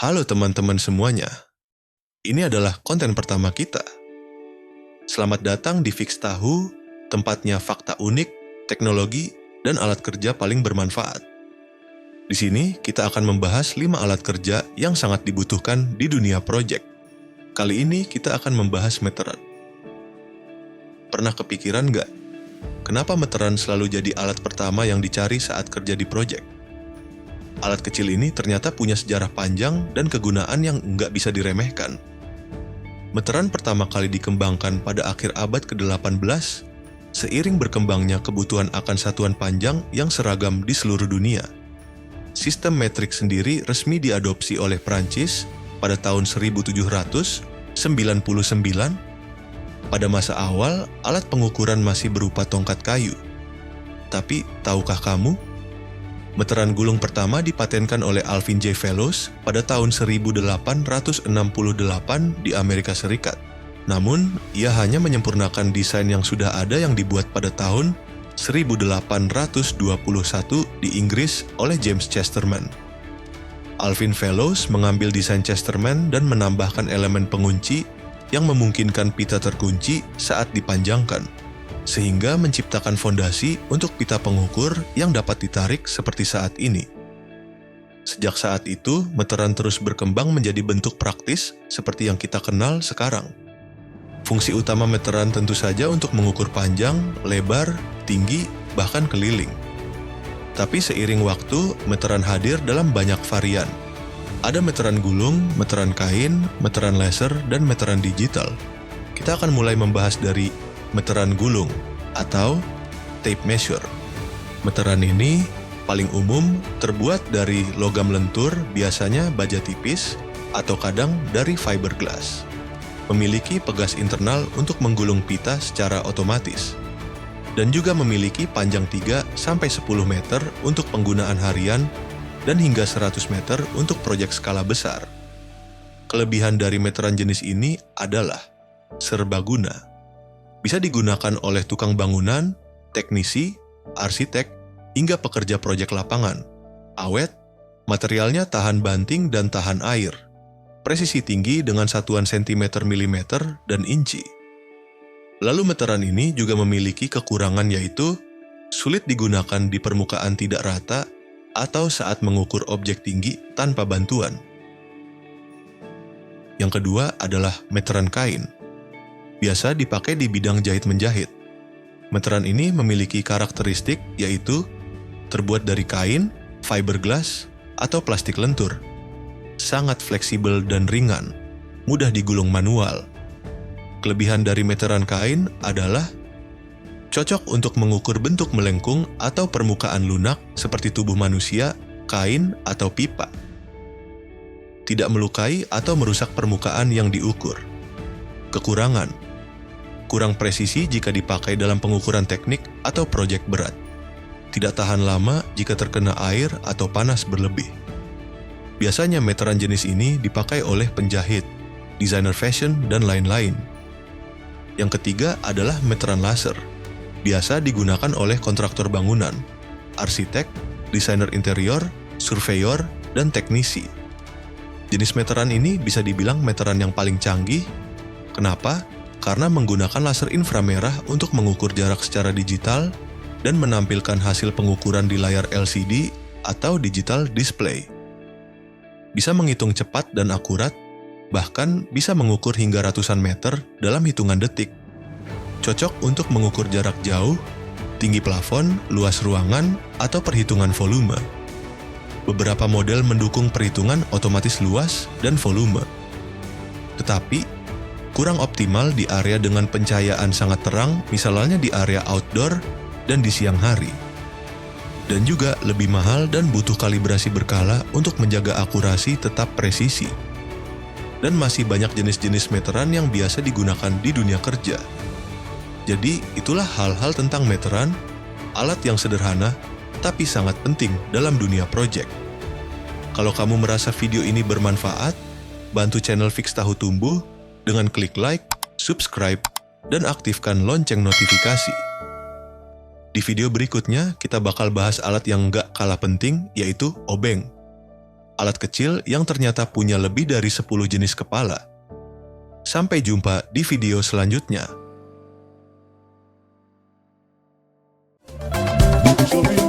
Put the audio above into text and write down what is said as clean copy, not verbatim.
Halo teman-teman semuanya, ini adalah konten pertama kita. Selamat datang di Fix Tahu, tempatnya fakta unik, teknologi, dan alat kerja paling bermanfaat. Di sini kita akan membahas 5 alat kerja yang sangat dibutuhkan di dunia proyek. Kali ini kita akan membahas meteran. Pernah kepikiran nggak, kenapa meteran selalu jadi alat pertama yang dicari saat kerja di proyek? Alat kecil ini ternyata punya sejarah panjang dan kegunaan yang nggak bisa diremehkan. Meteran pertama kali dikembangkan pada akhir abad ke-18, seiring berkembangnya kebutuhan akan satuan panjang yang seragam di seluruh dunia. Sistem metrik sendiri resmi diadopsi oleh Prancis pada tahun 1799. Pada masa awal, alat pengukuran masih berupa tongkat kayu. Tapi, tahukah kamu? Meteran gulung pertama dipatenkan oleh Alvin J. Fellows pada tahun 1868 di Amerika Serikat. Namun, ia hanya menyempurnakan desain yang sudah ada yang dibuat pada tahun 1821 di Inggris oleh James Chesterman. Alvin Fellows mengambil desain Chesterman dan menambahkan elemen pengunci yang memungkinkan pita terkunci saat dipanjangkan, sehingga menciptakan fondasi untuk pita pengukur yang dapat ditarik seperti saat ini. Sejak saat itu, meteran terus berkembang menjadi bentuk praktis seperti yang kita kenal sekarang. Fungsi utama meteran tentu saja untuk mengukur panjang, lebar, tinggi, bahkan keliling. Tapi seiring waktu, meteran hadir dalam banyak varian. Ada meteran gulung, meteran kain, meteran laser, dan meteran digital. Kita akan mulai membahas dari meteran gulung atau tape measure. Meteran ini paling umum terbuat dari logam lentur, biasanya baja tipis atau kadang dari fiberglass. Memiliki pegas internal untuk menggulung pita secara otomatis. Dan juga memiliki panjang 3-10 meter untuk penggunaan harian dan hingga 100 meter untuk proyek skala besar. Kelebihan dari meteran jenis ini adalah serbaguna. Bisa digunakan oleh tukang bangunan, teknisi, arsitek, hingga pekerja proyek lapangan. Awet, materialnya tahan banting dan tahan air. Presisi tinggi dengan satuan sentimeter, milimeter, dan inci. Lalu meteran ini juga memiliki kekurangan, yaitu sulit digunakan di permukaan tidak rata atau saat mengukur objek tinggi tanpa bantuan. Yang kedua adalah meteran kain. Biasa dipakai di bidang jahit-menjahit. Meteran ini memiliki karakteristik yaitu terbuat dari kain, fiberglass, atau plastik lentur. Sangat fleksibel dan ringan, mudah digulung manual. Kelebihan dari meteran kain adalah cocok untuk mengukur bentuk melengkung atau permukaan lunak seperti tubuh manusia, kain, atau pipa. Tidak melukai atau merusak permukaan yang diukur. Kekurangan: kurang presisi jika dipakai dalam pengukuran teknik atau proyek berat. Tidak tahan lama jika terkena air atau panas berlebih. Biasanya meteran jenis ini dipakai oleh penjahit, desainer fashion, dan lain-lain. Yang ketiga adalah meteran laser. Biasa digunakan oleh kontraktor bangunan, arsitek, desainer interior, surveyor, dan teknisi. Jenis meteran ini bisa dibilang meteran yang paling canggih. Kenapa? Karena menggunakan laser inframerah untuk mengukur jarak secara digital dan menampilkan hasil pengukuran di layar LCD atau digital display. Bisa menghitung cepat dan akurat, bahkan bisa mengukur hingga ratusan meter dalam hitungan detik. Cocok untuk mengukur jarak jauh, tinggi plafon, luas ruangan, atau perhitungan volume. Beberapa model mendukung perhitungan otomatis luas dan volume. Tetapi, kurang optimal di area dengan pencahayaan sangat terang, misalnya di area outdoor dan di siang hari. Dan juga lebih mahal dan butuh kalibrasi berkala untuk menjaga akurasi tetap presisi. Dan masih banyak jenis-jenis meteran yang biasa digunakan di dunia kerja. Jadi, itulah hal-hal tentang meteran, alat yang sederhana tapi sangat penting dalam dunia proyek. Kalau kamu merasa video ini bermanfaat, bantu channel Fix Tahu tumbuh dengan klik like, subscribe, dan aktifkan lonceng notifikasi. Di video berikutnya, kita bakal bahas alat yang nggak kalah penting, yaitu obeng. alat kecil yang ternyata punya lebih dari 10 jenis kepala. Sampai jumpa di video selanjutnya. Show me